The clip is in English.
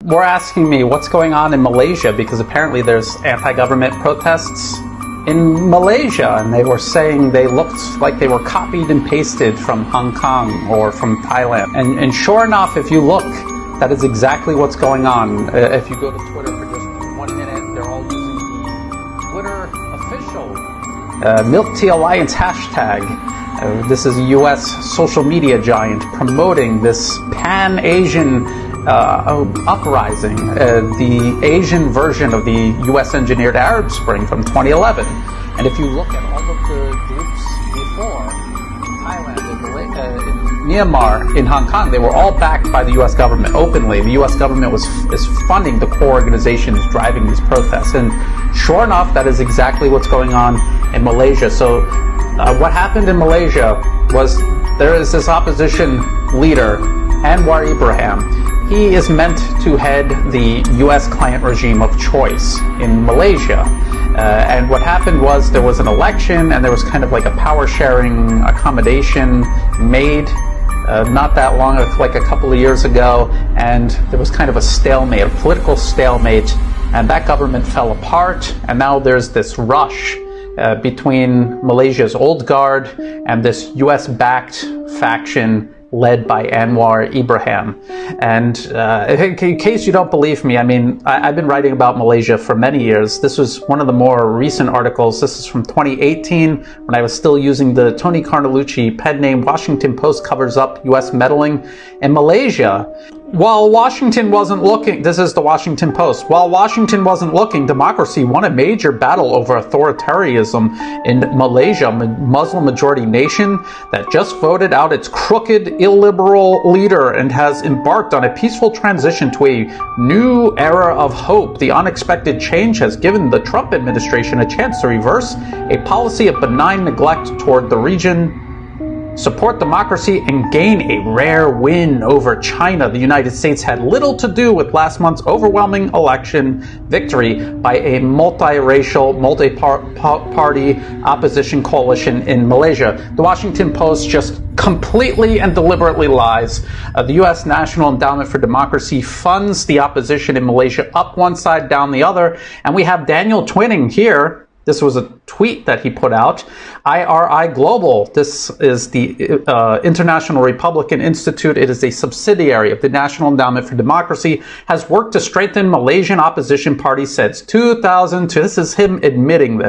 were asking me what's going on in Malaysia, because apparently there's anti-government protests in Malaysia, and they were saying they looked like they were copied and pasted from Hong Kong or from Thailand. And sure enough, if you look, that is exactly what's going on. If you go to Twitter for just 1 minute, they're all using the Twitter official Milk Tea Alliance hashtag. This is a US social media giant promoting this pan-Asian uprising, the Asian version of the US-engineered Arab Spring from 2011. And if you look at all of the groups before, Thailand, in Myanmar, in Hong Kong, they were all backed by the US government openly. The US government is funding the core organizations driving these protests. And sure enough, that is exactly what's going on in Malaysia. So what happened in Malaysia was there is this opposition leader, Anwar Ibrahim. He is meant to head the US client regime of choice in Malaysia. And what happened was there was an election, and there was kind of like a power sharing accommodation made not that long, like a couple of years ago, and there was kind of a stalemate, a political stalemate, and that government fell apart, and now there's this rush between Malaysia's old guard and this US-backed faction led by Anwar Ibrahim. And in case you don't believe me, I mean, I've been writing about Malaysia for many years. This was one of the more recent articles. This is from 2018, when I was still using the Tony Carnelucci pen name. Washington Post covers up US meddling in Malaysia. While Washington wasn't looking, this is the Washington Post, while Washington wasn't looking, democracy won a major battle over authoritarianism in Malaysia, a Muslim-majority nation that just voted out its crooked, illiberal leader and has embarked on a peaceful transition to a new era of hope. The unexpected change has given the Trump administration a chance to reverse a policy of benign neglect toward the region, support democracy, and gain a rare win over China. The United States had little to do with last month's overwhelming election victory by a multiracial, multi-party opposition coalition in Malaysia. The Washington Post just completely and deliberately lies. The U.S. National Endowment for Democracy funds the opposition in Malaysia up one side, down the other, and we have Daniel Twinning here. This was a tweet that he put out. IRI Global, this is the International Republican Institute. It is a subsidiary of the National Endowment for Democracy, has worked to strengthen Malaysian opposition parties since 2002. This is him admitting this.